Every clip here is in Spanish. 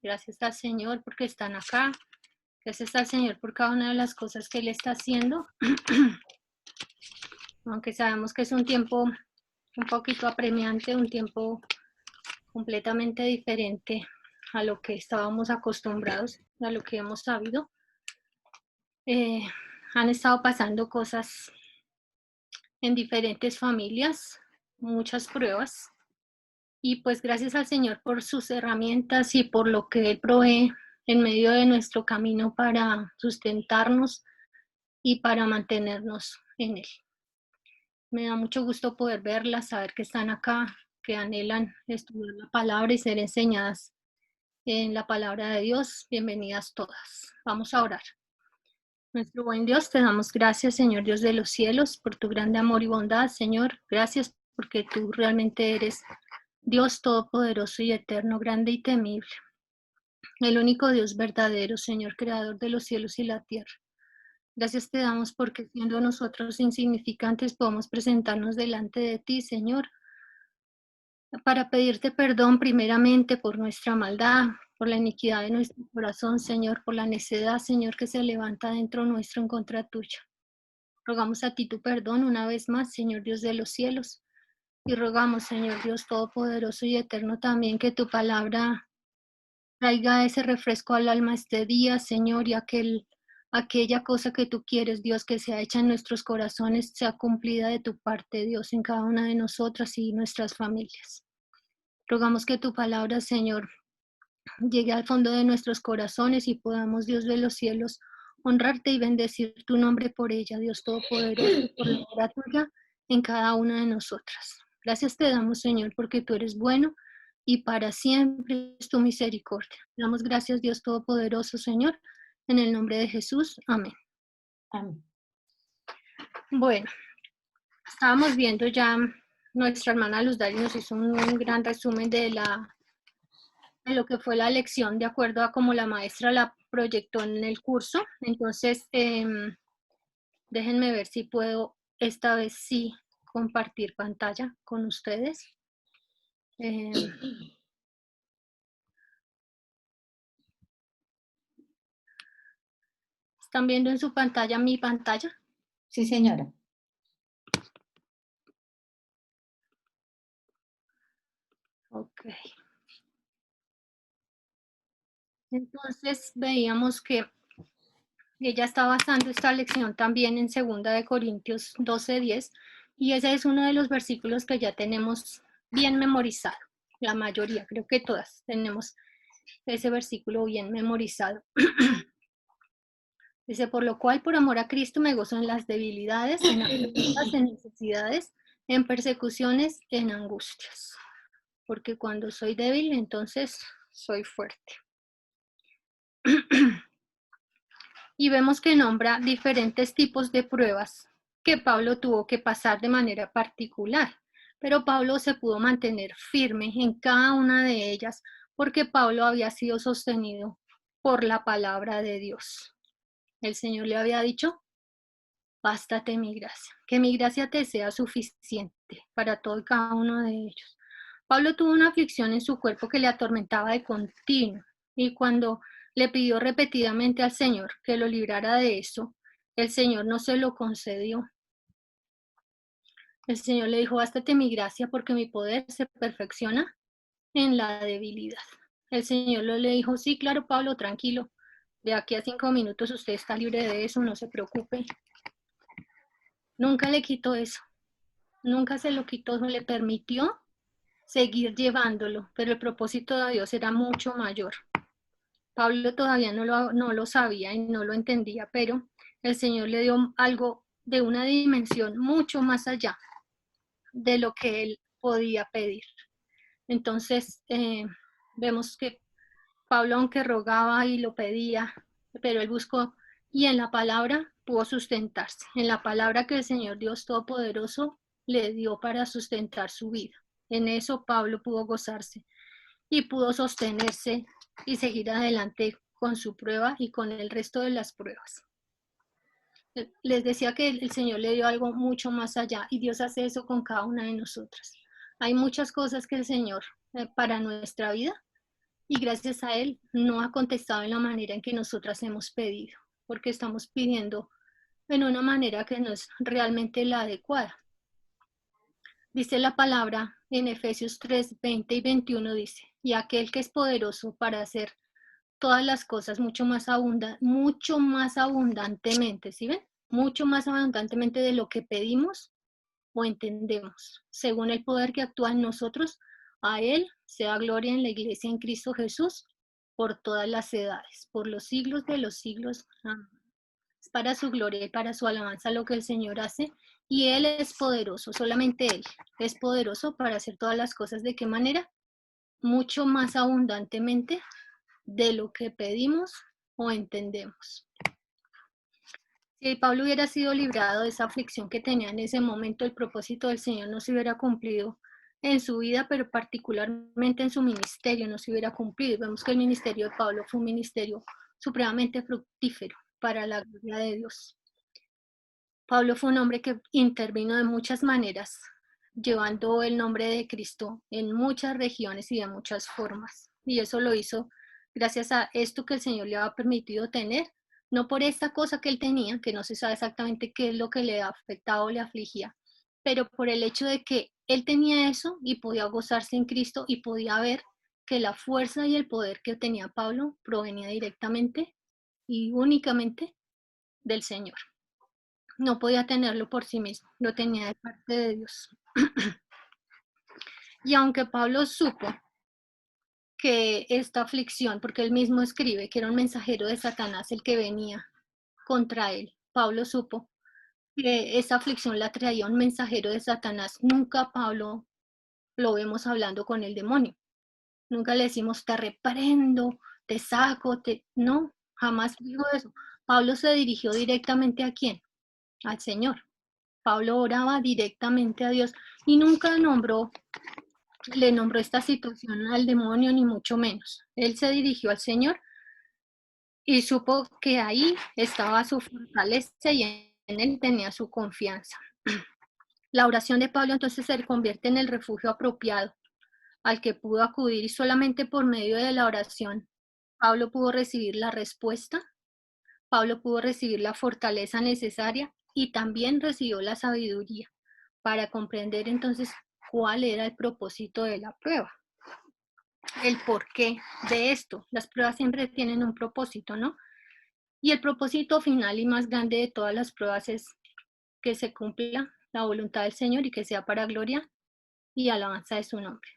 Gracias al Señor porque están acá. Gracias al Señor por cada una de las cosas que Él está haciendo. Aunque sabemos que es un tiempo un poquito apremiante, un tiempo completamente diferente a lo que estábamos acostumbrados, a lo que hemos sabido. Han estado pasando cosas en diferentes familias, muchas pruebas. Y pues gracias al Señor por sus herramientas y por lo que Él provee en medio de nuestro camino para sustentarnos y para mantenernos en Él. Me da mucho gusto poder verlas, saber que están acá, que anhelan estudiar la palabra y ser enseñadas en la palabra de Dios. Bienvenidas todas. Vamos a orar. Nuestro buen Dios, te damos gracias, Señor Dios de los cielos, por tu grande amor y bondad, Señor. Gracias porque tú realmente eres Dios todopoderoso y eterno, grande y temible. El único Dios verdadero, Señor, creador de los cielos y la tierra. Gracias te damos porque siendo nosotros insignificantes podemos presentarnos delante de ti, Señor, para pedirte perdón primeramente por nuestra maldad, por la iniquidad de nuestro corazón, Señor, por la necedad, Señor, que se levanta dentro nuestro en contra tuya. Rogamos a ti tu perdón una vez más, Señor Dios de los cielos, y rogamos, Señor Dios todopoderoso y eterno también, que tu palabra traiga ese refresco al alma este día, Señor, y aquella cosa que tú quieres, Dios, que sea hecha en nuestros corazones, sea cumplida de tu parte, Dios, en cada una de nosotras y nuestras familias. Rogamos que tu palabra, Señor, llegue al fondo de nuestros corazones y podamos, Dios de los cielos, honrarte y bendecir tu nombre por ella, Dios Todopoderoso, por la obra tuya en cada una de nosotras. Gracias te damos, Señor, porque tú eres bueno y para siempre es tu misericordia. Damos gracias, Dios Todopoderoso, Señor, en el nombre de Jesús. Amén. Amén. Bueno, estábamos viendo ya, nuestra hermana Luz Dari nos hizo un gran resumen de lo que fue la lección de acuerdo a cómo la maestra la proyectó en el curso. Entonces, déjenme ver si puedo esta vez sí compartir pantalla con ustedes. ¿Están viendo en su pantalla mi pantalla? Sí, señora. Ok. Entonces veíamos que ella está basando esta lección también en 2 de Corintios 12:10 y ese es uno de los versículos que ya tenemos bien memorizado. La mayoría, creo que todas tenemos ese versículo bien memorizado. Dice, por lo cual, por amor a Cristo, me gozo en las debilidades, en afrentas, en necesidades, en persecuciones, en angustias. Porque cuando soy débil, entonces soy fuerte. Y vemos que nombra diferentes tipos de pruebas que Pablo tuvo que pasar de manera particular. Pero Pablo se pudo mantener firme en cada una de ellas porque Pablo había sido sostenido por la palabra de Dios. El Señor le había dicho, bástate mi gracia, que mi gracia te sea suficiente para todo y cada uno de ellos. Pablo tuvo una aflicción en su cuerpo que le atormentaba de continuo, y cuando le pidió repetidamente al Señor que lo librara de eso, el Señor no se lo concedió. El Señor le dijo, bástate mi gracia porque mi poder se perfecciona en la debilidad. El Señor le dijo, sí, claro, Pablo, tranquilo, de aquí a 5 minutos usted está libre de eso, no se preocupe. Nunca le quitó eso, nunca se lo quitó, le permitió seguir llevándolo, pero el propósito de Dios era mucho mayor. Pablo todavía no lo sabía y no lo entendía, pero el Señor le dio algo de una dimensión mucho más allá de lo que él podía pedir. Entonces, vemos que Pablo, aunque rogaba y lo pedía, pero él buscó y en la palabra pudo sustentarse, en la palabra que el Señor Dios Todopoderoso le dio para sustentar su vida. En eso Pablo pudo gozarse y pudo sostenerse y seguir adelante con su prueba y con el resto de las pruebas. Les decía que el Señor le dio algo mucho más allá y Dios hace eso con cada una de nosotras. Hay muchas cosas que el Señor para nuestra vida y gracias a Él no ha contestado en la manera en que nosotras hemos pedido, porque estamos pidiendo en una manera que no es realmente la adecuada. Dice la palabra en Efesios 3, 20 y 21, dice, y aquel que es poderoso para hacer todas las cosas mucho más abundantemente, ¿sí ven? Mucho más abundantemente de lo que pedimos o entendemos, según el poder que actúa en nosotros, a Él sea gloria en la iglesia en Cristo Jesús por todas las edades, por los siglos de los siglos. Amén. Es para su gloria y para su alabanza lo que el Señor hace, y Él es poderoso, solamente Él es poderoso para hacer todas las cosas. ¿De qué manera? Mucho más abundantemente de lo que pedimos o entendemos. Si Pablo hubiera sido librado de esa aflicción que tenía en ese momento, el propósito del Señor no se hubiera cumplido en su vida, pero particularmente en su ministerio no se hubiera cumplido. Vemos que el ministerio de Pablo fue un ministerio supremamente fructífero para la gloria de Dios. Pablo fue un hombre que intervino de muchas maneras, llevando el nombre de Cristo en muchas regiones y de muchas formas. Y eso lo hizo gracias a esto que el Señor le ha permitido tener, no por esta cosa que él tenía, que no se sabe exactamente qué es lo que le afectaba o le afligía, pero por el hecho de que él tenía eso y podía gozarse en Cristo y podía ver que la fuerza y el poder que tenía Pablo provenía directamente y únicamente del Señor. No podía tenerlo por sí mismo, lo tenía de parte de Dios. Y aunque Pablo supo que esta aflicción, porque él mismo escribe que era un mensajero de Satanás el que venía contra él, Pablo supo que esa aflicción la traía un mensajero de Satanás. Nunca Pablo lo vemos hablando con el demonio. Nunca le decimos, te reprendo, te saco, no, jamás dijo eso. Pablo se dirigió directamente ¿a quién? Al Señor. Pablo oraba directamente a Dios y nunca le nombró esta situación al demonio, ni mucho menos. Él se dirigió al Señor y supo que ahí estaba su fortaleza y en él tenía su confianza. La oración de Pablo entonces se convierte en el refugio apropiado al que pudo acudir, y solamente por medio de la oración Pablo pudo recibir la respuesta, Pablo pudo recibir la fortaleza necesaria y también recibió la sabiduría para comprender entonces cuál era el propósito de la prueba, el porqué de esto. Las pruebas siempre tienen un propósito, ¿no? Y el propósito final y más grande de todas las pruebas es que se cumpla la voluntad del Señor y que sea para gloria y alabanza de su nombre.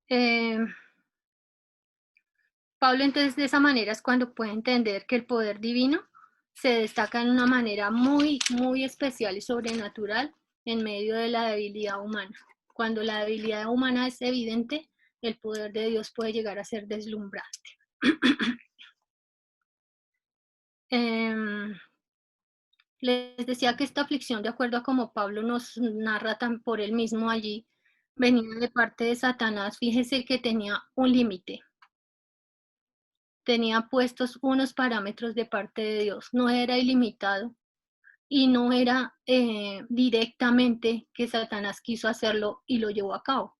Eh, Pablo entonces de esa manera es cuando puede entender que el poder divino se destaca en una manera muy, muy especial y sobrenatural en medio de la debilidad humana. Cuando la debilidad humana es evidente, el poder de Dios puede llegar a ser deslumbrante. Les decía que esta aflicción, de acuerdo a como Pablo nos narra tan por él mismo allí, venía de parte de Satanás. Fíjese que tenía un límite, tenía puestos unos parámetros de parte de Dios, no era ilimitado y no era directamente que Satanás quiso hacerlo y lo llevó a cabo.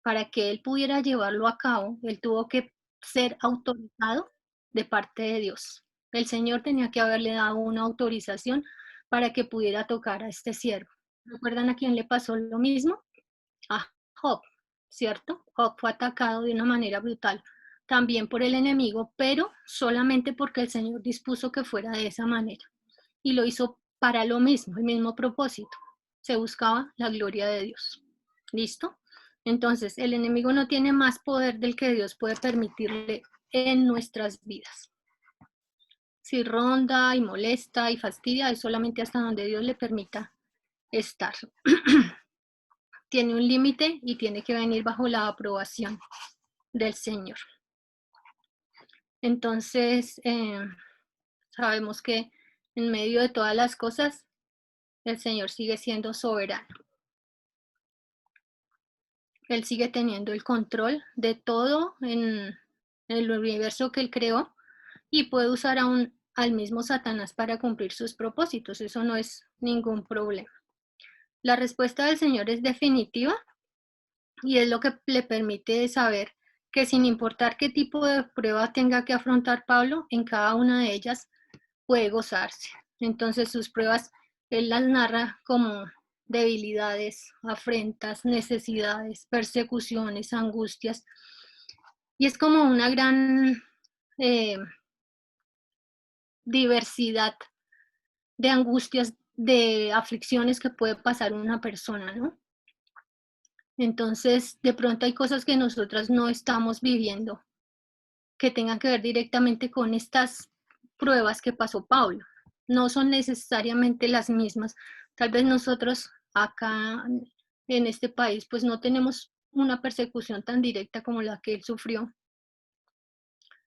Para que él pudiera llevarlo a cabo, él tuvo que ser autorizado de parte de Dios. El Señor tenía que haberle dado una autorización para que pudiera tocar a este siervo. ¿Recuerdan a quién le pasó lo mismo? A Job, ¿cierto? Job fue atacado de una manera brutal también por el enemigo, pero solamente porque el Señor dispuso que fuera de esa manera. Y lo hizo para lo mismo, el mismo propósito. Se buscaba la gloria de Dios. ¿Listo? Entonces, el enemigo no tiene más poder del que Dios puede permitirle en nuestras vidas. Si ronda y molesta y fastidia, es solamente hasta donde Dios le permita estar. Tiene un límite y tiene que venir bajo la aprobación del Señor. Entonces, sabemos que en medio de todas las cosas, el Señor sigue siendo soberano. Él sigue teniendo el control de todo en el universo que Él creó y puede usar al mismo Satanás para cumplir sus propósitos. Eso no es ningún problema. La respuesta del Señor es definitiva y es lo que le permite saber que sin importar qué tipo de prueba tenga que afrontar Pablo, en cada una de ellas puede gozarse. Entonces sus pruebas, él las narra como debilidades, afrentas, necesidades, persecuciones, angustias, y es como una gran eh, diversidad de angustias, de aflicciones que puede pasar una persona, ¿no? Entonces, de pronto hay cosas que nosotras no estamos viviendo que tengan que ver directamente con estas pruebas que pasó Pablo. No son necesariamente las mismas. Tal vez nosotros acá en este país pues no tenemos una persecución tan directa como la que él sufrió.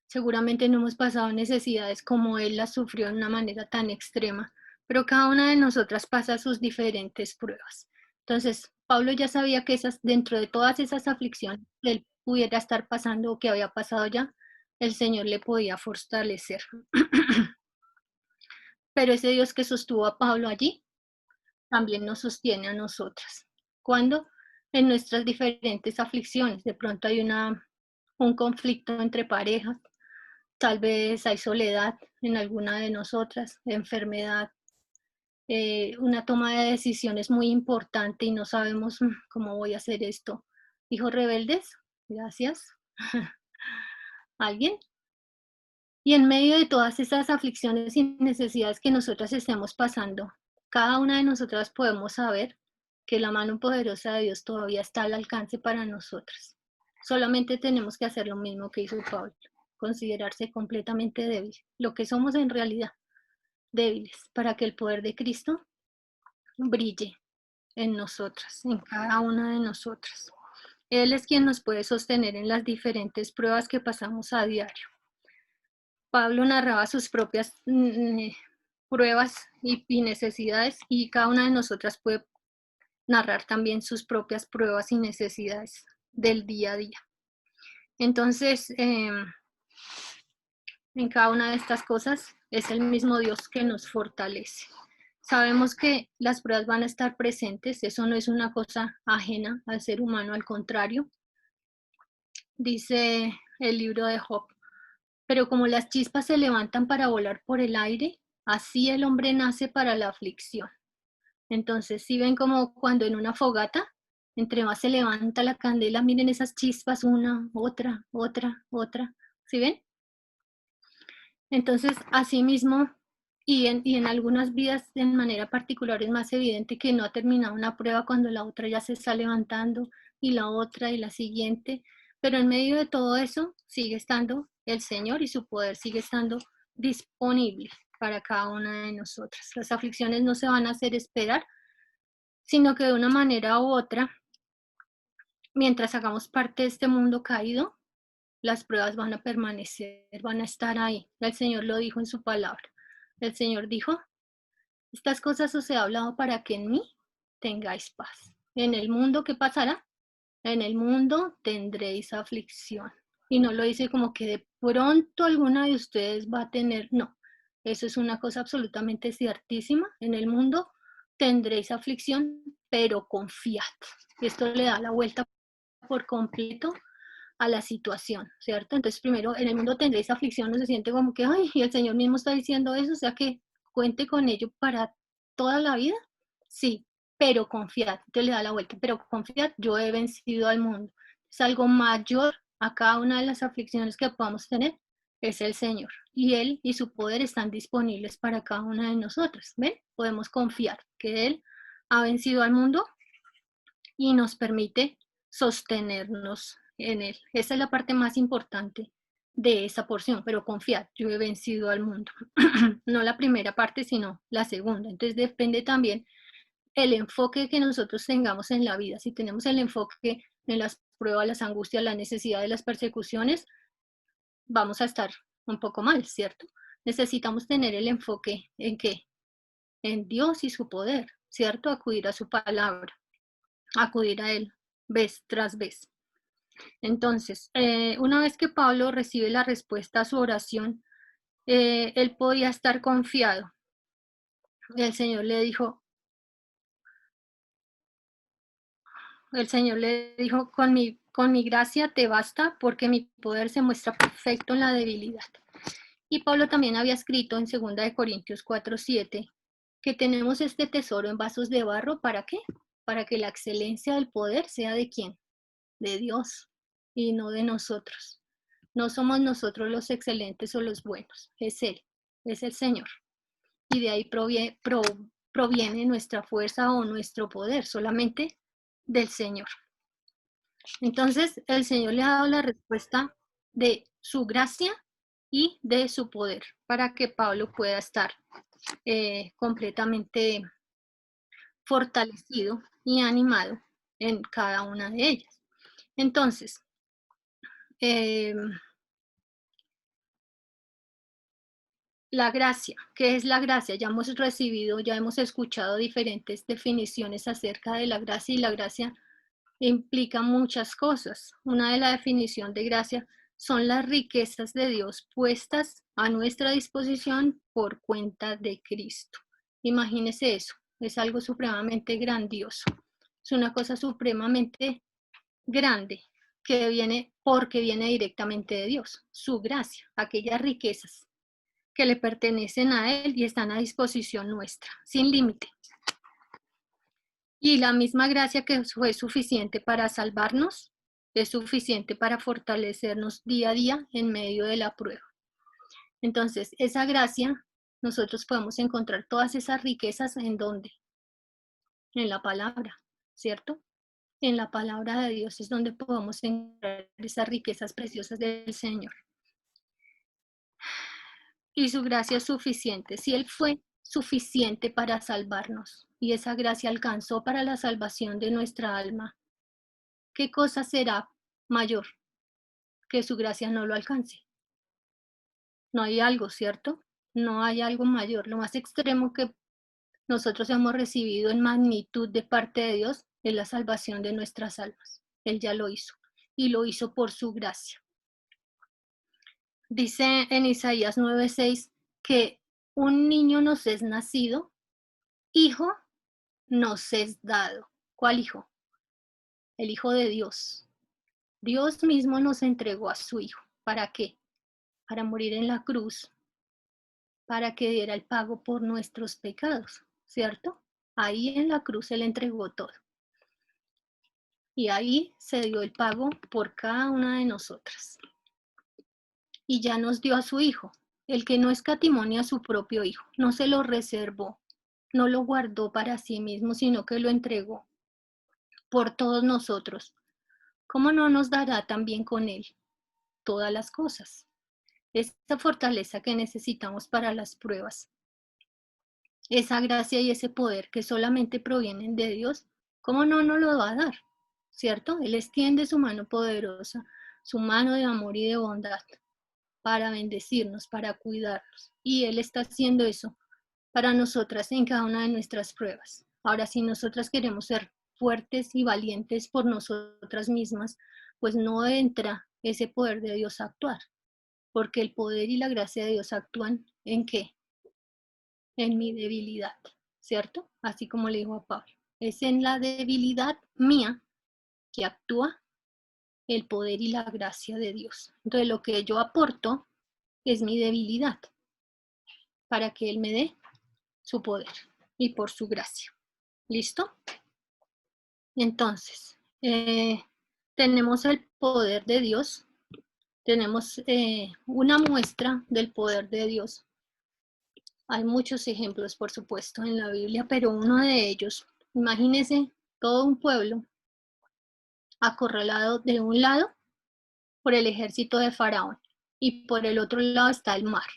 Seguramente no hemos pasado necesidades como él las sufrió de una manera tan extrema, pero cada una de nosotras pasa sus diferentes pruebas. Entonces, Pablo ya sabía que dentro de todas esas aflicciones que él pudiera estar pasando o que había pasado ya, el Señor le podía fortalecer. Pero ese Dios que sostuvo a Pablo allí, también nos sostiene a nosotras. Cuando en nuestras diferentes aflicciones, de pronto hay un conflicto entre parejas, tal vez hay soledad en alguna de nosotras, enfermedad, una toma de decisiones muy importante y no sabemos cómo voy a hacer esto. Hijos rebeldes, gracias. ¿Alguien? Y en medio de todas esas aflicciones y necesidades que nosotras estemos pasando, cada una de nosotras podemos saber que la mano poderosa de Dios todavía está al alcance para nosotras. Solamente tenemos que hacer lo mismo que hizo Pablo, considerarse completamente débil, lo que somos en realidad, débiles, para que el poder de Cristo brille en nosotras, en cada una de nosotras. Él es quien nos puede sostener en las diferentes pruebas que pasamos a diario. Pablo narraba sus propias pruebas y necesidades, y cada una de nosotras puede narrar también sus propias pruebas y necesidades del día a día. Entonces, en cada una de estas cosas es el mismo Dios que nos fortalece. Sabemos que las pruebas van a estar presentes, eso no es una cosa ajena al ser humano, al contrario. Dice el libro de Job: pero como las chispas se levantan para volar por el aire, así el hombre nace para la aflicción. Entonces, si ven como cuando en una fogata, entre más se levanta la candela, miren esas chispas, una, otra, otra, otra, ¿sí ven? Entonces, así mismo, y en algunas vidas de manera particular es más evidente que no ha terminado una prueba cuando la otra ya se está levantando, y la otra y la siguiente, pero en medio de todo eso sigue estando el Señor y su poder sigue estando disponible para cada una de nosotras. Las aflicciones no se van a hacer esperar, sino que de una manera u otra, mientras hagamos parte de este mundo caído, las pruebas van a permanecer, van a estar ahí. El Señor lo dijo en su palabra. El Señor dijo: estas cosas os he hablado para que en mí tengáis paz. En el mundo, ¿qué pasará? En el mundo tendréis aflicción. Y no lo dice como que de pronto alguna de ustedes va a tener, no, eso es una cosa absolutamente ciertísima. En el mundo tendréis aflicción, pero confiad. Esto le da la vuelta por completo a la situación, ¿cierto? Entonces, primero, en el mundo tendréis aflicción, no se siente como que, ay, y el Señor mismo está diciendo eso, o sea que cuente con ello para toda la vida, sí, pero confiad, te le da la vuelta, pero confiad, yo he vencido al mundo. Es algo mayor a cada una de las aflicciones que podamos tener, es el Señor, y Él y su poder están disponibles para cada una de nosotras, ¿ven? Podemos confiar que Él ha vencido al mundo y nos permite sostenernos en él. Esa es la parte más importante de esa porción, pero confiad, yo he vencido al mundo. No la primera parte, sino la segunda. Entonces depende también el enfoque que nosotros tengamos en la vida. Si tenemos el enfoque en las pruebas, las angustias, la necesidad de las persecuciones, vamos a estar un poco mal, ¿cierto? Necesitamos tener el enfoque en qué, en Dios y su poder, ¿cierto? Acudir a su palabra, acudir a Él vez tras vez. Entonces, una vez que Pablo recibe la respuesta a su oración, él podía estar confiado. El Señor le dijo, el Señor le dijo, con mi gracia te basta porque mi poder se muestra perfecto en la debilidad. Y Pablo también había escrito en 2 Corintios 4:7 que tenemos este tesoro en vasos de barro, ¿para qué? Para que la excelencia del poder sea ¿de quién? De Dios y no de nosotros. No somos nosotros los excelentes o los buenos, es Él, es el Señor. Y de ahí proviene nuestra fuerza o nuestro poder, solamente del Señor. Entonces, el Señor le ha dado la respuesta de su gracia y de su poder para que Pablo pueda estar completamente fortalecido y animado en cada una de ellas. Entonces, la gracia, ¿qué es la gracia? Ya hemos recibido, ya hemos escuchado diferentes definiciones acerca de la gracia, y la gracia implica muchas cosas. Una de la definición de gracia son las riquezas de Dios puestas a nuestra disposición por cuenta de Cristo. Imagínese eso, es algo supremamente grandioso. Es una cosa supremamente grande que viene porque viene directamente de Dios, su gracia, aquellas riquezas que le pertenecen a Él y están a disposición nuestra, sin límite. Y la misma gracia que fue suficiente para salvarnos, es suficiente para fortalecernos día a día en medio de la prueba. Entonces, esa gracia, nosotros podemos encontrar todas esas riquezas ¿en dónde? En la palabra, ¿cierto? En la palabra de Dios es donde podemos encontrar esas riquezas preciosas del Señor. Y su gracia es suficiente. Si Él fue suficiente para salvarnos y esa gracia alcanzó para la salvación de nuestra alma, ¿qué cosa será mayor que su gracia no lo alcance? No hay algo, ¿cierto? No hay algo mayor. Lo más extremo que nosotros hemos recibido en magnitud de parte de Dios es la salvación de nuestras almas. Él ya lo hizo y lo hizo por su gracia. Dice en Isaías 9:6 que un niño nos es nacido, hijo nos es dado. ¿Cuál hijo? El Hijo de Dios. Dios mismo nos entregó a su Hijo. ¿Para qué? Para morir en la cruz, para que diera el pago por nuestros pecados, ¿cierto? Ahí en la cruz Él entregó todo. Y ahí se dio el pago por cada una de nosotras. Y ya nos dio a su Hijo, el que no escatimó ni a su propio Hijo, no se lo reservó, no lo guardó para sí mismo, sino que lo entregó por todos nosotros. ¿Cómo no nos dará también con Él todas las cosas? Esa fortaleza que necesitamos para las pruebas, esa gracia y ese poder que solamente provienen de Dios, ¿cómo no nos lo va a dar? ¿Cierto? Él extiende su mano poderosa, su mano de amor y de bondad para bendecirnos, para cuidarnos. Y Él está haciendo eso para nosotras en cada una de nuestras pruebas. Ahora, si nosotras queremos ser fuertes y valientes por nosotras mismas, pues no entra ese poder de Dios a actuar, porque el poder y la gracia de Dios actúan ¿en qué? En mi debilidad, ¿cierto? Así como le dijo a Pablo. Es en la debilidad mía que actúa el poder y la gracia de Dios. Entonces, lo que yo aporto es mi debilidad para que Él me dé su poder y por su gracia. ¿Listo? Entonces, tenemos el poder de Dios, tenemos una muestra del poder de Dios. Hay muchos ejemplos, por supuesto, en la Biblia, pero uno de ellos, imagínense todo un pueblo acorralado de un lado por el ejército de Faraón y por el otro lado está el mar.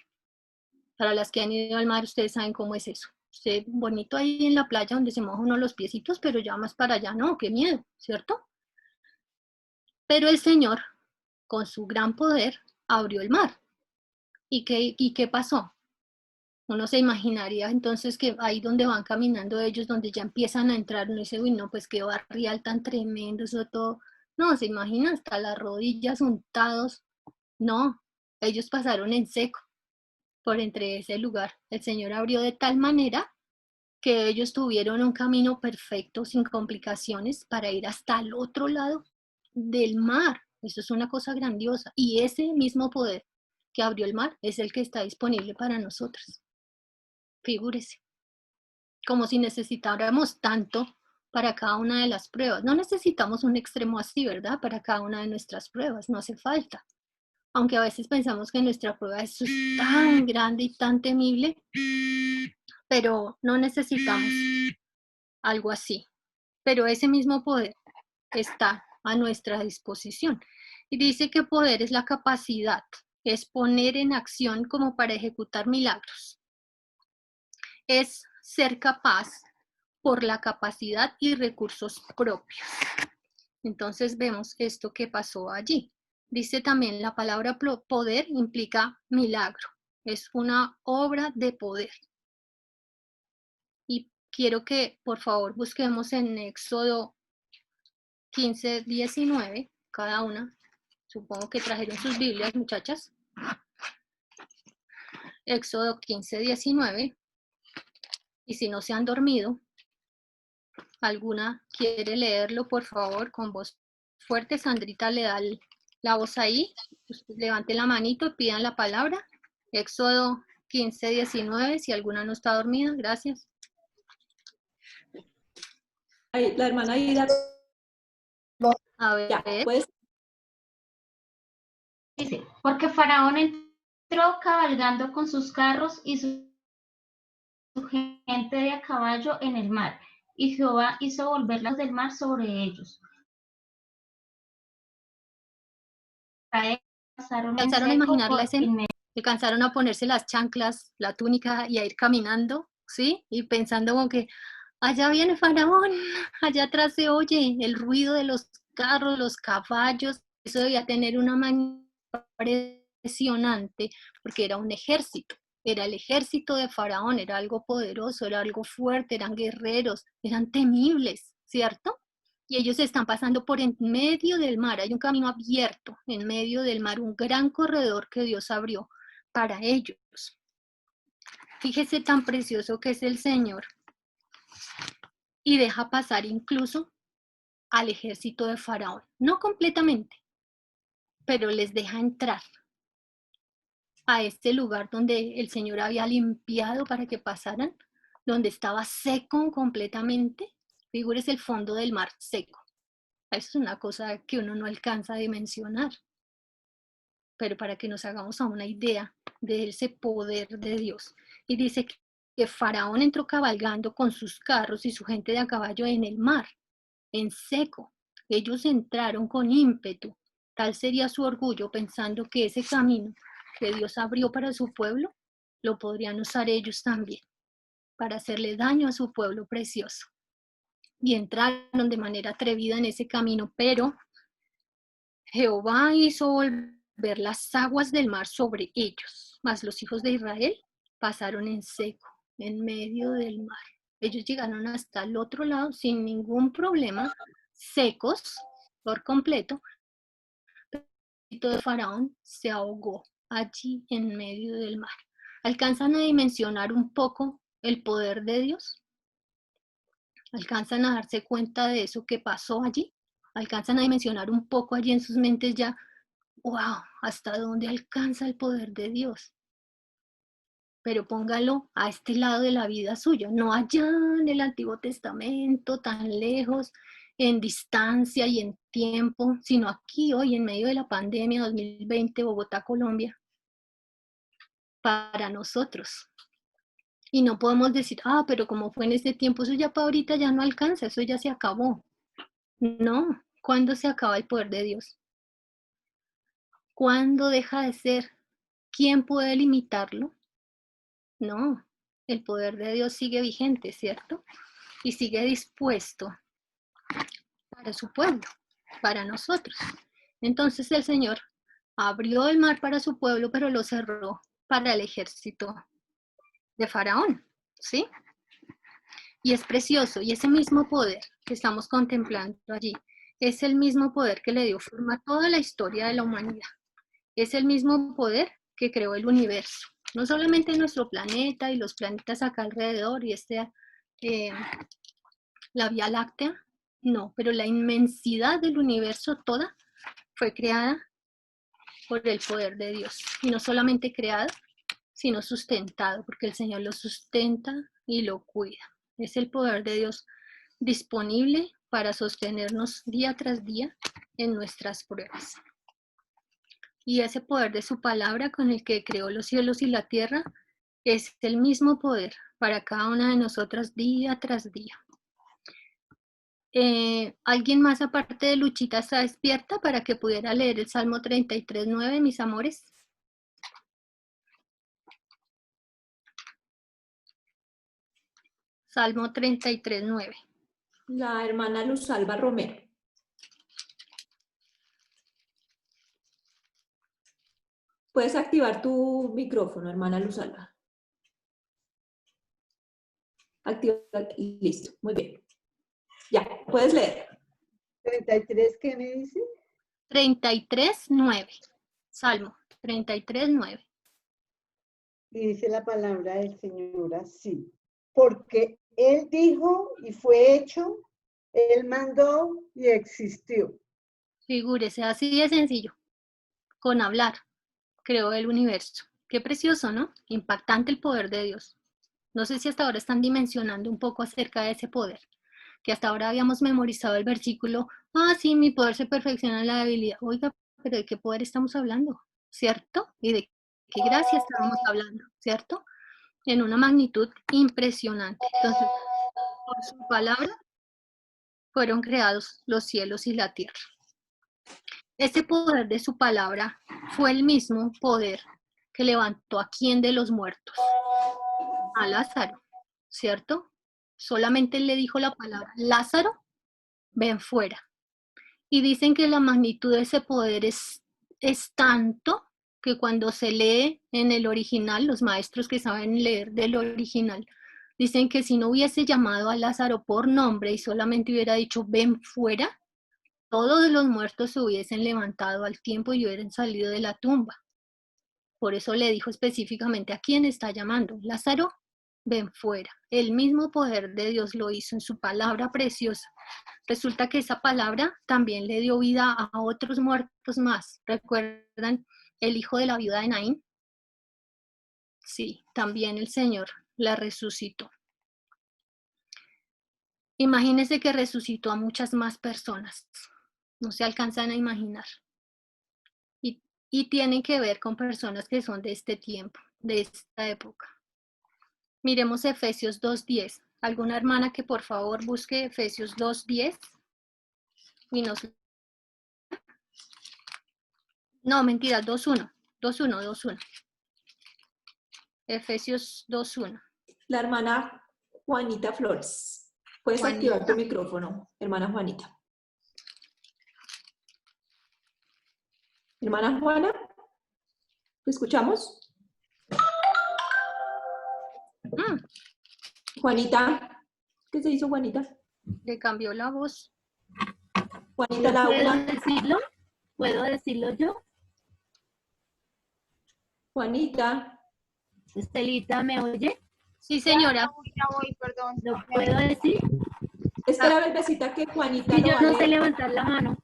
Para las que han ido al mar, ustedes saben cómo es eso. Usted, bonito ahí en la playa donde se moja uno los piecitos, pero ya más para allá, no, qué miedo, ¿cierto? Pero el Señor, con su gran poder, abrió el mar. ¿Y qué pasó? Uno se imaginaría entonces que ahí donde van caminando ellos, donde ya empiezan a entrar, uno dice, uy, no, pues qué barrial tan tremendo, eso todo. No, se imagina hasta las rodillas untados. No, ellos pasaron en seco por entre ese lugar. El Señor abrió de tal manera que ellos tuvieron un camino perfecto, sin complicaciones, para ir hasta el otro lado del mar. Eso es una cosa grandiosa. Y ese mismo poder que abrió el mar es el que está disponible para nosotros. Figúrese. Como si necesitáramos tanto para cada una de las pruebas. No necesitamos un extremo así, ¿verdad? Para cada una de nuestras pruebas, no hace falta. Aunque a veces pensamos que nuestra prueba es tan grande y tan temible, pero no necesitamos algo así. Pero ese mismo poder está a nuestra disposición. Y dice que poder es la capacidad, es poner en acción como para ejecutar milagros. Es ser capaz por la capacidad y recursos propios. Entonces vemos esto que pasó allí. Dice también la palabra poder implica milagro. Es una obra de poder. Y quiero que por favor busquemos en Éxodo 15, 19, cada una. Supongo que trajeron sus Biblias, muchachas. Éxodo 15, 19. Y si no se han dormido, ¿alguna quiere leerlo, por favor, con voz fuerte? Sandrita le da la voz ahí. Usted levante la manito y pidan la palabra. Éxodo 15, 19. Si alguna no está dormida, gracias. Ay, la hermana Ida. A ver. Ya, pues. Dice, porque Faraón entró cabalgando con sus carros y su gente de a caballo en el mar, y Jehová hizo volver las del mar sobre ellos. ¿Alcanzaron a imaginar la escena? ¿Alcanzaron a ponerse las chanclas, la túnica y a ir caminando? ¿Sí? Y pensando como que allá viene Faraón, allá atrás se oye el ruido de los carros, los caballos. Eso debía tener una magnitud impresionante porque era un ejército. Era el ejército de Faraón, era algo poderoso, era algo fuerte, eran guerreros, eran temibles, ¿cierto? Y ellos están pasando por en medio del mar, hay un camino abierto en medio del mar, un gran corredor que Dios abrió para ellos. Fíjese tan precioso que es el Señor y deja pasar incluso al ejército de Faraón, no completamente, pero les deja entrar a este lugar donde el Señor había limpiado para que pasaran, donde estaba seco completamente. Figúrese el fondo del mar seco. Eso es una cosa que uno no alcanza a dimensionar. Pero para que nos hagamos a una idea de ese poder de Dios. Y dice que Faraón entró cabalgando con sus carros y su gente de a caballo en el mar, en seco. Ellos entraron con ímpetu. Tal sería su orgullo pensando que ese camino que Dios abrió para su pueblo, lo podrían usar ellos también, para hacerle daño a su pueblo precioso. Y entraron de manera atrevida en ese camino, pero Jehová hizo volver las aguas del mar sobre ellos, mas los hijos de Israel pasaron en seco, en medio del mar. Ellos llegaron hasta el otro lado sin ningún problema, secos por completo. Y todo Faraón se ahogó allí en medio del mar. ¿Alcanzan a dimensionar un poco el poder de Dios? ¿Alcanzan a darse cuenta de eso que pasó allí? ¿Alcanzan a dimensionar un poco allí en sus mentes ya? ¡Wow! ¿Hasta dónde alcanza el poder de Dios? Pero póngalo a este lado de la vida suya, no allá en el Antiguo Testamento, tan lejos, en distancia y en tiempo, sino aquí hoy en medio de la pandemia 2020, Bogotá, Colombia, para nosotros. Y no podemos decir, pero como fue en ese tiempo, eso ya para ahorita ya no alcanza, eso ya se acabó. No, ¿cuándo se acaba el poder de Dios? ¿Cuándo deja de ser? ¿Quién puede limitarlo? No, el poder de Dios sigue vigente, ¿cierto? Y sigue dispuesto para su pueblo, para nosotros. Entonces el Señor abrió el mar para su pueblo, pero lo cerró para el ejército de Faraón, ¿sí? Y es precioso, y ese mismo poder que estamos contemplando allí, es el mismo poder que le dio forma a toda la historia de la humanidad. Es el mismo poder que creó el universo. No solamente nuestro planeta y los planetas acá alrededor y la Vía Láctea, no, pero la inmensidad del universo toda fue creada por el poder de Dios. Y no solamente creada, sino sustentado, porque el Señor lo sustenta y lo cuida. Es el poder de Dios disponible para sostenernos día tras día en nuestras pruebas. Y ese poder de su palabra con el que creó los cielos y la tierra es el mismo poder para cada una de nosotras día tras día. ¿Alguien más aparte de Luchita está despierta para que pudiera leer el Salmo 33:9, mis amores? Salmo 33:9. La hermana Luz Alba Romero. Puedes activar tu micrófono, hermana Luz Alba. Activa y listo. Muy bien. Ya, puedes leer. 33, ¿qué me dice? 33:9. Salmo 33:9. Y dice la palabra del Señor así. Porque Él dijo y fue hecho, Él mandó y existió. Figúrese, así de sencillo. Con hablar, creó el universo. Qué precioso, ¿no? Impactante el poder de Dios. No sé si hasta ahora están dimensionando un poco acerca de ese poder. Que hasta ahora habíamos memorizado el versículo, sí, mi poder se perfecciona en la debilidad. Oiga, pero ¿de qué poder estamos hablando? ¿Cierto? ¿Y de qué gracia estábamos hablando? ¿Cierto? En una magnitud impresionante. Entonces, por su palabra fueron creados los cielos y la tierra. Ese poder de su palabra fue el mismo poder que levantó a quien de los muertos, a Lázaro, ¿cierto? Solamente él le dijo la palabra, Lázaro, ven fuera. Y dicen que la magnitud de ese poder es tanto que cuando se lee en el original, los maestros que saben leer del original, dicen que si no hubiese llamado a Lázaro por nombre y solamente hubiera dicho, ven fuera, todos los muertos se hubiesen levantado al tiempo y hubieran salido de la tumba. Por eso le dijo específicamente a quién está llamando. Lázaro, ven fuera. El mismo poder de Dios lo hizo en su palabra preciosa. Resulta que esa palabra también le dio vida a otros muertos más. ¿Recuerdan el hijo de la viuda de Naín? Sí, también el Señor la resucitó. Imagínense que resucitó a muchas más personas. No se alcanzan a imaginar. Y tienen que ver con personas que son de este tiempo, de esta época. Miremos Efesios 2:10. ¿Alguna hermana que por favor busque Efesios 2:10? Y nos... No, mentira, 2:1. 2:1. Efesios 2:1. La hermana Juanita Flores. Puedes Juanita. activar tu micrófono, hermana Juanita. Hermana Juana, ¿te escuchamos? Juanita, ¿qué se hizo Juanita? Le cambió la voz. Juanita Laura. ¿Puedo decirlo yo? Juanita. Estelita, ¿me oye? Sí, señora. Ya voy, perdón. ¿Lo puedo decir? Espera, bebecita, que Juanita Si lo yo va a no leer. sé levantar la mano.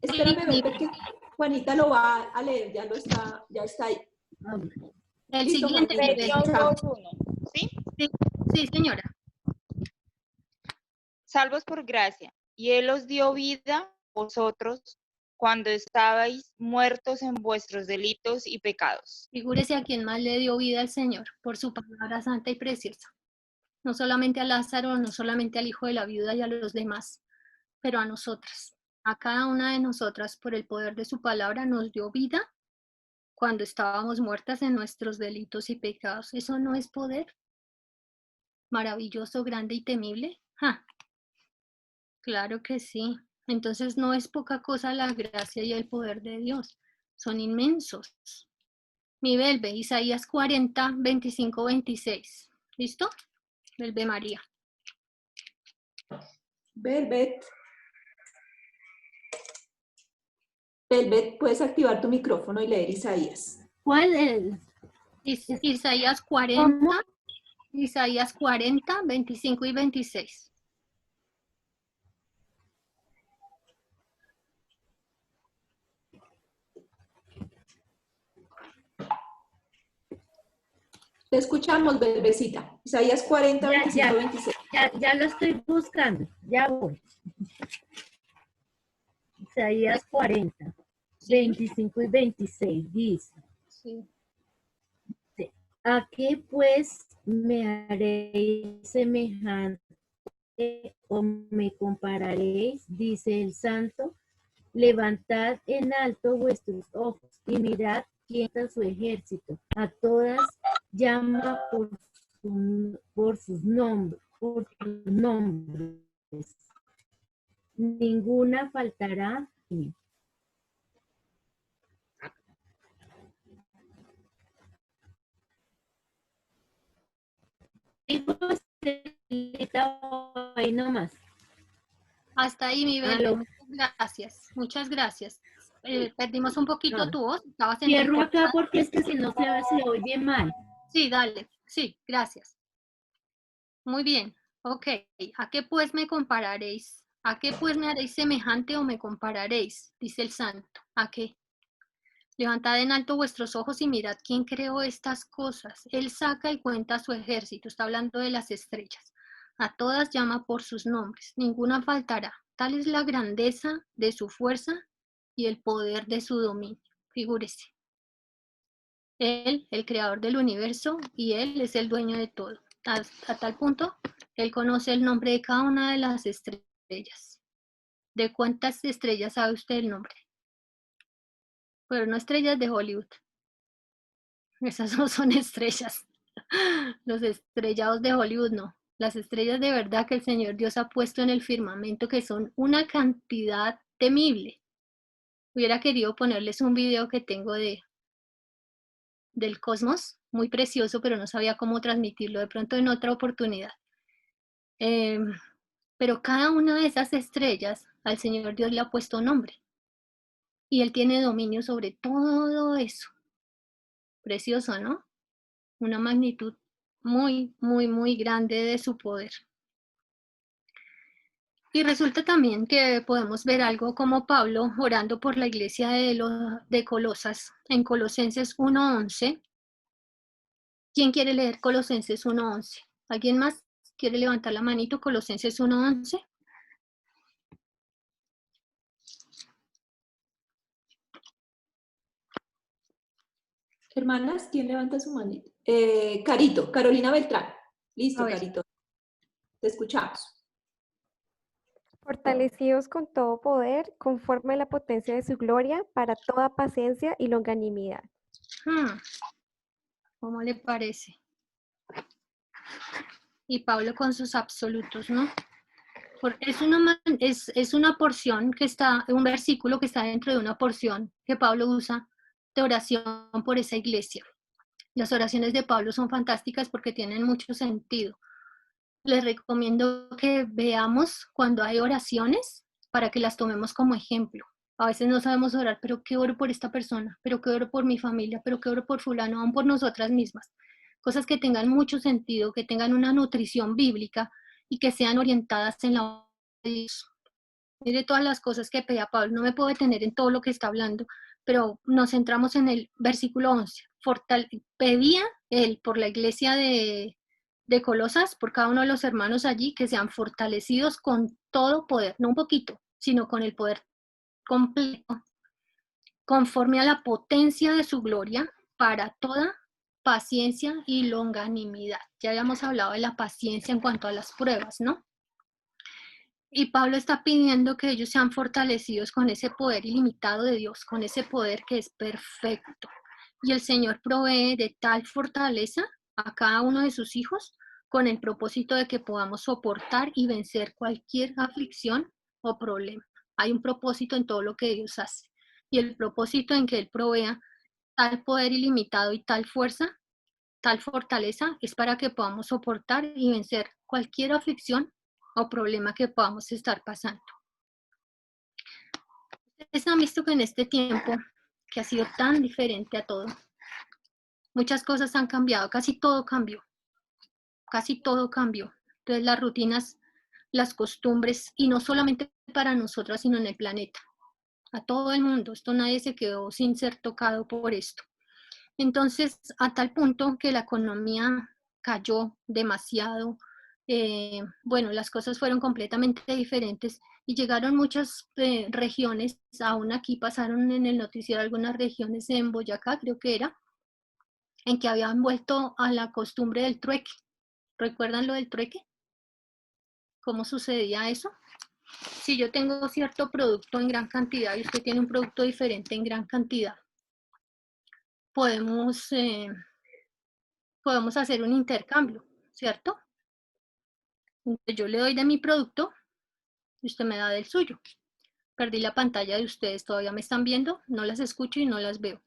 Espérame, bebé, que Juanita lo va a leer, ya está ahí. El Listo, siguiente Juanita, nivel. Efesios escuchamos. 2:1. ¿Sí? Sí, señora. Salvos por gracia. Y Él os dio vida a vosotros cuando estabais muertos en vuestros delitos y pecados. Figúrese a quien más le dio vida al Señor por su palabra santa y preciosa. No solamente a Lázaro, no solamente al hijo de la viuda y a los demás, pero a nosotras. A cada una de nosotras, por el poder de su palabra, nos dio vida cuando estábamos muertas en nuestros delitos y pecados. ¿Eso no es poder? Maravilloso, grande y temible. ¡Ja! Claro que sí. Entonces no es poca cosa la gracia y el poder de Dios. Son inmensos. Mi Belbe, Isaías 40, 25, 26. ¿Listo? Belbe María. Velvet, puedes activar tu micrófono y leer Isaías. ¿Cuál es? Isaías 40, ¿Cómo? Isaías 40, 25 y 26. Te escuchamos, bebecita. Isaías 40, Ya, 25, ya. 26. Ya lo estoy buscando, ya voy. Isaías 40, 25 y 26 dice, Sí. ¿a qué pues me haréis semejante o me compararéis? Dice el Santo, levantad en alto vuestros ojos y mirad quién está su ejército. A todas llama por sus nombres, Ninguna faltará. Digo, ahí nomás. Hasta ahí, mi Belén. Aló. Muchas gracias. Muchas gracias. Perdimos un poquito No. tu voz. Estabas Cierro acá entrecortada. porque es que si no se oye mal. Sí, dale. Sí, gracias. Muy bien. Ok. ¿A qué pues me compararéis? ¿A qué pues me haréis semejante o me compararéis? Dice el Santo. ¿A qué? Levantad en alto vuestros ojos y mirad quién creó estas cosas. Él saca y cuenta su ejército. Está hablando de las estrellas. A todas llama por sus nombres. Ninguna faltará. Tal es la grandeza de su fuerza y el poder de su dominio. Figúrese. Él, el creador del universo, y Él es el dueño de todo. A tal punto, Él conoce el nombre de cada una de las estrellas. ¿De cuántas estrellas sabe usted el nombre? Pero no estrellas de Hollywood. Esas no son estrellas. Los estrellados de Hollywood no. Las estrellas de verdad que el Señor Dios ha puesto en el firmamento, que son una cantidad temible. Hubiera querido ponerles un video que tengo del cosmos, muy precioso, pero no sabía cómo transmitirlo, de pronto en otra oportunidad. Pero cada una de esas estrellas al Señor Dios le ha puesto nombre. Y Él tiene dominio sobre todo eso. Precioso, ¿no? Una magnitud muy, muy, muy grande de su poder. Y resulta también que podemos ver algo como Pablo orando por la iglesia de Colosas, en Colosenses 1:11. ¿Quién quiere leer Colosenses 1:11? ¿Alguien más quiere levantar la manito? Colosenses 1:11. Hermanas, ¿quién levanta su manito? Carito, Carolina Beltrán. Listo, A ver. Carito. Te escuchamos. Fortalecidos con todo poder, conforme a la potencia de su gloria, para toda paciencia y longanimidad. ¿Cómo le parece? Y Pablo con sus absolutos, ¿no? Es una porción que está, un versículo que está dentro de una porción que Pablo usa de oración por esa iglesia. Las oraciones de Pablo son fantásticas porque tienen mucho sentido. Les recomiendo que veamos cuando hay oraciones para que las tomemos como ejemplo. A veces no sabemos orar, pero ¿qué oro por esta persona? ¿Pero qué oro por mi familia? ¿Pero qué oro por fulano? Aún por nosotras mismas. Cosas que tengan mucho sentido, que tengan una nutrición bíblica y que sean orientadas en la de Dios. Mire todas las cosas que pedía Pablo. No me puedo detener en todo lo que está hablando, pero nos centramos en el versículo 11. Pedía él por la iglesia de Colosas, por cada uno de los hermanos allí, que sean fortalecidos con todo poder, no un poquito, sino con el poder completo, conforme a la potencia de su gloria, para toda paciencia y longanimidad. Ya habíamos hablado de la paciencia en cuanto a las pruebas, ¿no? Y Pablo está pidiendo que ellos sean fortalecidos con ese poder ilimitado de Dios, con ese poder que es perfecto. Y el Señor provee de tal fortaleza a cada uno de sus hijos con el propósito de que podamos soportar y vencer cualquier aflicción o problema. Hay un propósito en todo lo que Dios hace. Y el propósito en que Él provea tal poder ilimitado y tal fuerza, tal fortaleza, es para que podamos soportar y vencer cualquier aflicción o problema que podamos estar pasando. Ustedes han visto que en este tiempo, que ha sido tan diferente a todo, muchas cosas han cambiado, casi todo cambió. casi todo cambió. Entonces las rutinas, las costumbres, y no solamente para nosotras, sino en el planeta, a todo el mundo. Esto nadie se quedó sin ser tocado por esto. Entonces, a tal punto que la economía cayó demasiado, bueno, las cosas fueron completamente diferentes y llegaron muchas regiones, aún aquí pasaron en el noticiero algunas regiones en Boyacá, creo que era, en que habían vuelto a la costumbre del trueque. ¿Recuerdan lo del trueque? ¿Cómo sucedía eso? Si yo tengo cierto producto en gran cantidad y usted tiene un producto diferente en gran cantidad, podemos hacer un intercambio, ¿cierto? Entonces yo le doy de mi producto y usted me da del suyo. Perdí la pantalla de ustedes, ¿todavía me están viendo? No las escucho y no las veo.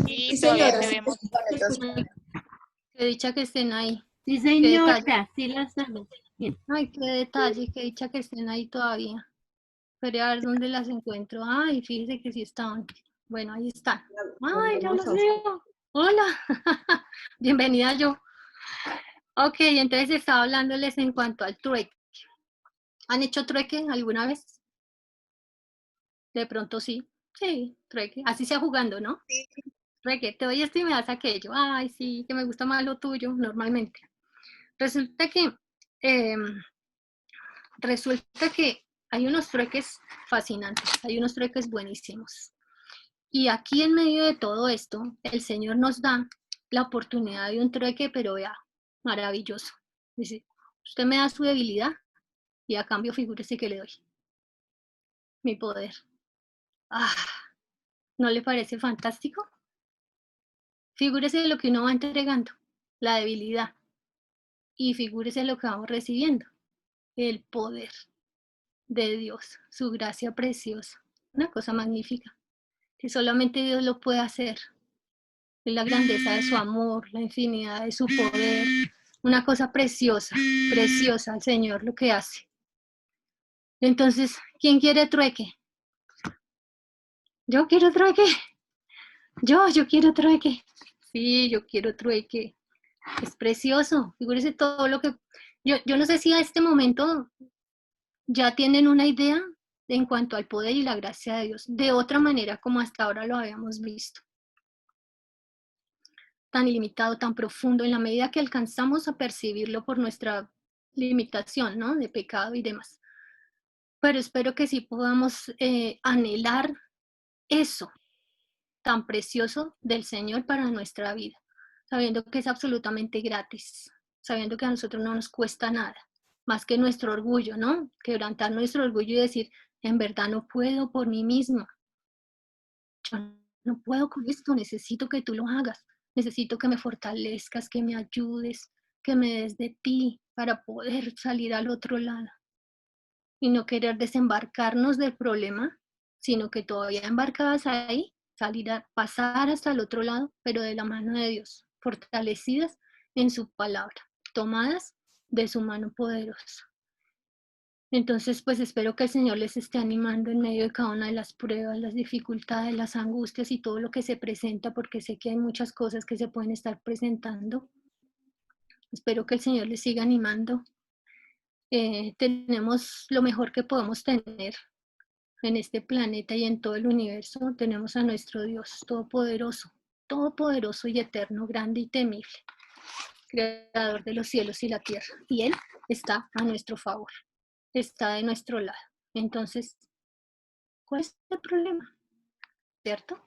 Sí, Sí, todavía señora, te sí, vemos. Qué dicha que estén ahí. Sí, Qué detalle. señora, sí la estamos viendo. Ay, qué detalle, qué dicha que estén ahí todavía. Pero a ver dónde las encuentro. Ay, fíjese que sí estaban. Bueno, ahí están. Ay, ya las veo. Hola. Bienvenida yo. Ok, entonces estaba hablándoles en cuanto al trueque. ¿Han hecho trueque alguna vez? De pronto sí. Sí, trueque. Así sea jugando, ¿no? Trueque, te doy esto y me das aquello. Ay, sí, que me gusta más lo tuyo, normalmente. Resulta que, hay unos trueques fascinantes, hay unos trueques buenísimos. Y aquí en medio de todo esto, el Señor nos da la oportunidad de un trueque, pero vea, maravilloso. Dice, usted me da su debilidad y a cambio figúrese que le doy mi poder. Ah, ¿no le parece fantástico? Figúrese lo que uno va entregando, la debilidad, y figúrese lo que vamos recibiendo, el poder de Dios, su gracia preciosa, una cosa magnífica, que solamente Dios lo puede hacer. Es la grandeza de su amor, la infinidad de su poder, una cosa preciosa, preciosa el Señor lo que hace. Entonces, ¿quién quiere trueque? Yo quiero trueque. Yo quiero trueque. Sí, yo quiero trueque. Es precioso. Figúrese todo lo que... Yo no sé si a este momento ya tienen una idea en cuanto al poder y la gracia de Dios, de otra manera como hasta ahora lo habíamos visto. Tan ilimitado, tan profundo, en la medida que alcanzamos a percibirlo por nuestra limitación, ¿no? De pecado y demás. Pero espero que sí podamos anhelar eso tan precioso del Señor para nuestra vida, sabiendo que es absolutamente gratis, sabiendo que a nosotros no nos cuesta nada, más que nuestro orgullo, ¿no? Quebrantar nuestro orgullo y decir, en verdad no puedo por mí misma, yo no puedo con esto, necesito que tú lo hagas, necesito que me fortalezcas, que me ayudes, que me des de ti para poder salir al otro lado. Y no querer desembarcarnos del problema, sino que todavía embarcadas ahí, salir a pasar hasta el otro lado, pero de la mano de Dios, fortalecidas en su palabra, tomadas de su mano poderosa. Entonces, pues espero que el Señor les esté animando en medio de cada una de las pruebas, las dificultades, las angustias y todo lo que se presenta, porque sé que hay muchas cosas que se pueden estar presentando. Espero que el Señor les siga animando. Tenemos lo mejor que podemos tener en este planeta y en todo el universo. Tenemos a nuestro Dios todopoderoso y eterno, grande y temible, creador de los cielos y la tierra. Y Él está a nuestro favor, está de nuestro lado. Entonces, ¿cuál es el problema? ¿Cierto?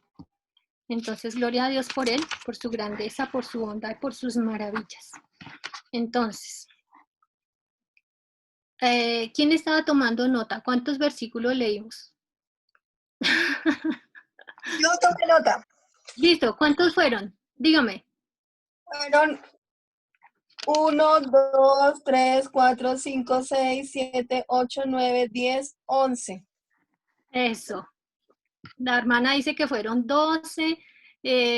Entonces, gloria a Dios por Él, por su grandeza, por su bondad, por sus maravillas. Entonces, ¿quién estaba tomando nota? ¿Cuántos versículos leímos? Yo tomé nota. Listo, ¿cuántos fueron? Dígame. Fueron 1, 2, 3, 4, 5, 6, 7, 8, 9, 10, 11. Eso. La hermana dice que fueron 12,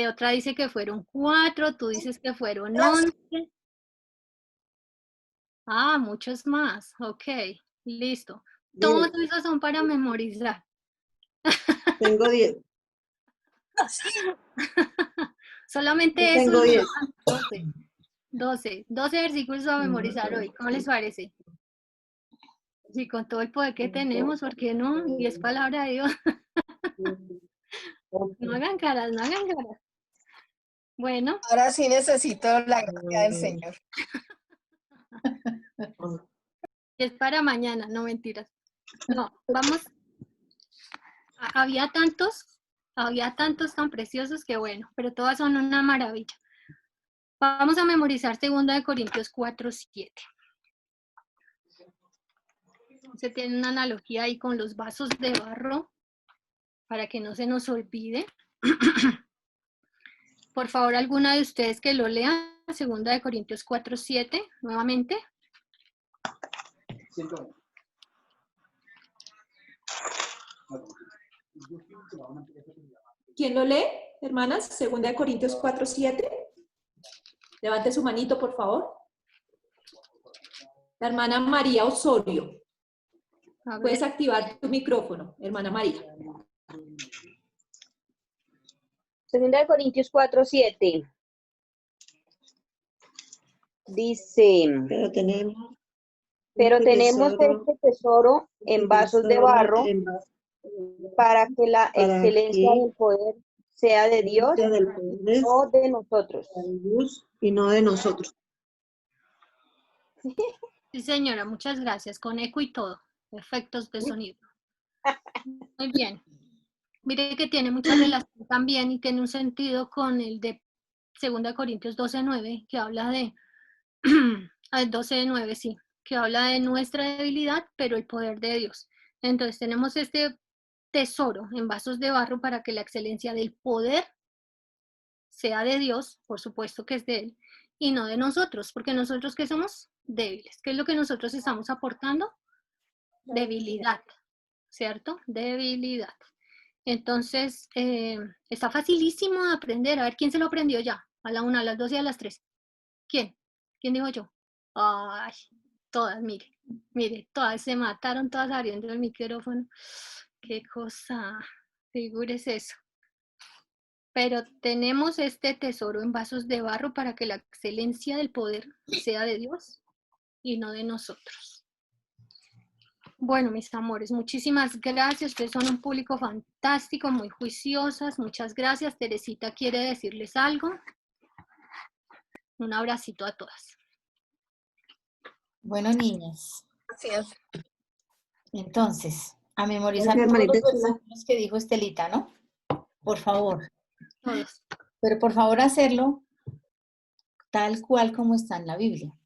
otra dice que fueron 4, tú dices que fueron 11. Ah, muchos más. Ok, listo. Todos esos son para memorizar. Tengo 10. Solamente Tengo eso. 10. 12. 12 versículos a memorizar hoy. ¿Cómo les parece? Sí, con todo el poder que tenemos, ¿por qué no? Y es palabra de Dios. No hagan caras, no hagan caras. Bueno, Ahora sí necesito la gracia del Señor. es para mañana, no mentiras. No, vamos. Había tantos tan preciosos que bueno, pero todas son una maravilla. Vamos a memorizar 2 Corintios 4:7. Se tiene una analogía ahí con los vasos de barro para que no se nos olvide. Por favor, alguna de ustedes que lo lea, 2 Corintios 4:7, nuevamente. ¿Quién lo lee, hermanas? 2 Corintios 4:7. Levante su manito, por favor. La hermana María Osorio. A ver, Puedes activar tu micrófono, hermana María. 2 Corintios 4:7. Dice, pero tenemos este tesoro en vasos de barro para que la excelencia del poder sea de Dios, no de nosotros. Y no de nosotros. sí, señora, muchas gracias. Con eco y todo. Efectos de sonido. Muy bien. Mire que tiene mucha relación también y tiene un sentido con el de 2 Corintios 12:9, que habla de 12:9, sí, que habla de nuestra debilidad, pero el poder de Dios. Entonces tenemos este tesoro en vasos de barro para que la excelencia del poder sea de Dios, por supuesto que es de Él, y no de nosotros, porque nosotros que somos débiles. ¿Qué es lo que nosotros estamos aportando? Debilidad, ¿cierto? Debilidad. Entonces, está facilísimo de aprender. A ver, ¿quién se lo aprendió ya? A la 1, a las 2 y a las 3. ¿Quién? ¿Quién dijo yo? Ay, todas, mire, todas se mataron, todas abriendo el micrófono. Qué cosa, figúrese eso. Pero tenemos este tesoro en vasos de barro para que la excelencia del poder sea de Dios y no de nosotros. Bueno, mis amores, muchísimas gracias. Ustedes son un público fantástico, muy juiciosas. Muchas gracias. Teresita quiere decirles algo. Un abracito a todas. Bueno, niñas, Gracias. entonces, a memorizar Gracias, todos los hermanita Chula. versículos que dijo Estelita, ¿no? Por favor. Todos. Pero por favor hacerlo tal cual como está en la Biblia.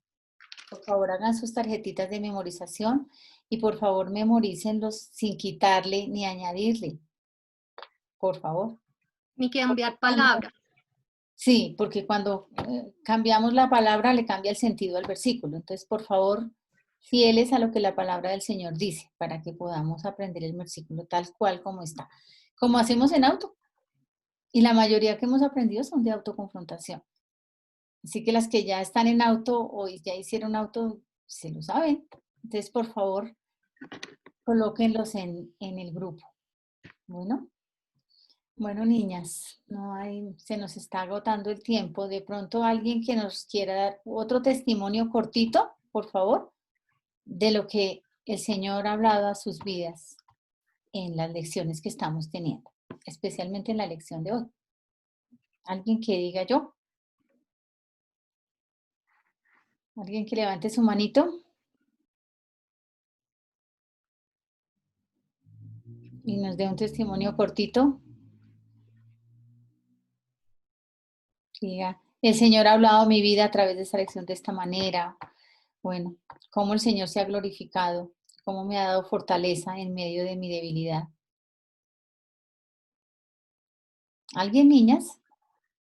Por favor hagan sus tarjetitas de memorización y por favor memorícenlos sin quitarle ni añadirle. Por favor. Ni que enviar palabras. Sí, porque cuando cambiamos la palabra le cambia el sentido al versículo. Entonces, por favor, fieles a lo que la palabra del Señor dice para que podamos aprender el versículo tal cual como está. Como hacemos en auto. Y la mayoría que hemos aprendido son de autoconfrontación. Así que las que ya están en auto o ya hicieron auto, se lo saben. Entonces, por favor, colóquenlos en el grupo. Bueno, niñas, se nos está agotando el tiempo. De pronto alguien que nos quiera dar otro testimonio cortito, por favor, de lo que el Señor ha hablado a sus vidas en las lecciones que estamos teniendo, especialmente en la lección de hoy. Alguien que diga yo. Alguien que levante su manito. Y nos dé un testimonio cortito. Diga, el Señor ha hablado a mi vida a través de esta lección de esta manera. Bueno, cómo el Señor se ha glorificado, cómo me ha dado fortaleza en medio de mi debilidad. ¿Alguien, niñas?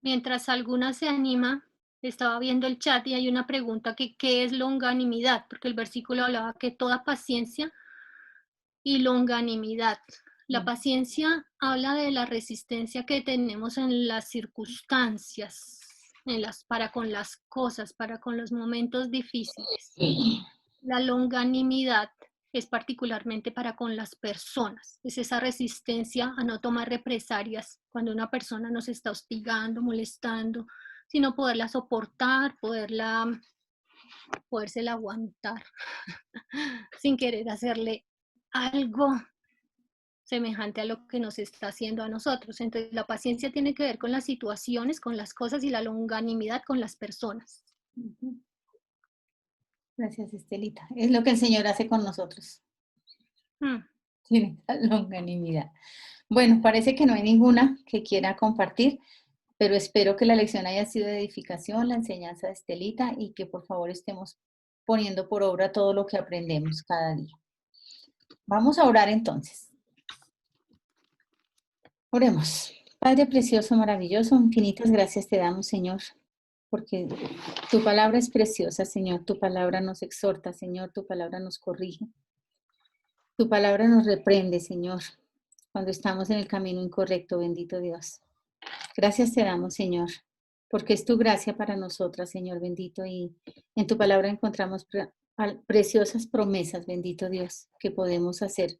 Mientras alguna se anima, estaba viendo el chat y hay una pregunta que ¿qué es longanimidad? Porque el versículo hablaba que toda paciencia y longanimidad. La paciencia habla de la resistencia que tenemos en las circunstancias, para con las cosas, para con los momentos difíciles. La longanimidad es particularmente para con las personas. Es esa resistencia a no tomar represalias cuando una persona nos está hostigando, molestando, sino poderla soportar, podérsela aguantar sin querer hacerle algo semejante a lo que nos está haciendo a nosotros. Entonces, la paciencia tiene que ver con las situaciones, con las cosas, y la longanimidad con las personas. Gracias, Estelita. Es lo que el Señor hace con nosotros. Tiene esa longanimidad. Bueno, parece que no hay ninguna que quiera compartir, pero espero que la lección haya sido de edificación, la enseñanza de Estelita, y que por favor estemos poniendo por obra todo lo que aprendemos cada día. Vamos a orar entonces. Oremos. Padre precioso, maravilloso, infinitas gracias te damos, Señor, porque tu palabra es preciosa, Señor. Tu palabra nos exhorta, Señor. Tu palabra nos corrige. Tu palabra nos reprende, Señor, cuando estamos en el camino incorrecto, bendito Dios. Gracias te damos, Señor, porque es tu gracia para nosotras, Señor bendito, y en tu palabra encontramos preciosas promesas, bendito Dios, que podemos hacer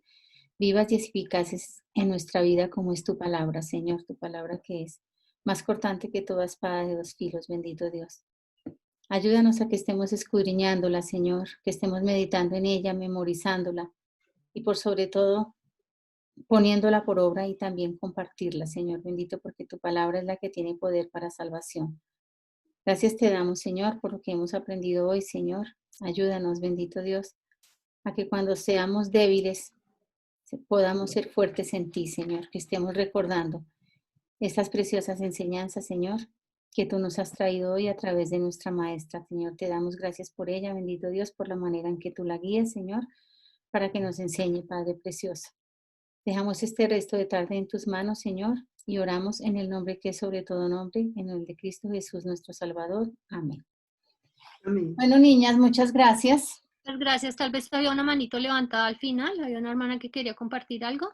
vivas y eficaces en nuestra vida, como es tu palabra, Señor, tu palabra que es más cortante que toda espada de 2 filos, bendito Dios. Ayúdanos a que estemos escudriñándola, Señor, que estemos meditando en ella, memorizándola, y por sobre todo poniéndola por obra y también compartirla, Señor bendito, porque tu palabra es la que tiene poder para salvación. Gracias te damos, Señor, por lo que hemos aprendido hoy, Señor. Ayúdanos, bendito Dios, a que cuando seamos débiles podamos ser fuertes en ti, Señor, que estemos recordando estas preciosas enseñanzas, Señor, que tú nos has traído hoy a través de nuestra maestra. Señor, te damos gracias por ella, bendito Dios, por la manera en que tú la guías, Señor, para que nos enseñe, Padre precioso. Dejamos este resto de tarde en tus manos, Señor, y oramos en el nombre que es sobre todo nombre, en el de Cristo Jesús, nuestro Salvador. Amén. Amén. Bueno, niñas, muchas gracias. Muchas gracias. Tal vez había una manito levantada al final. Había una hermana que quería compartir algo.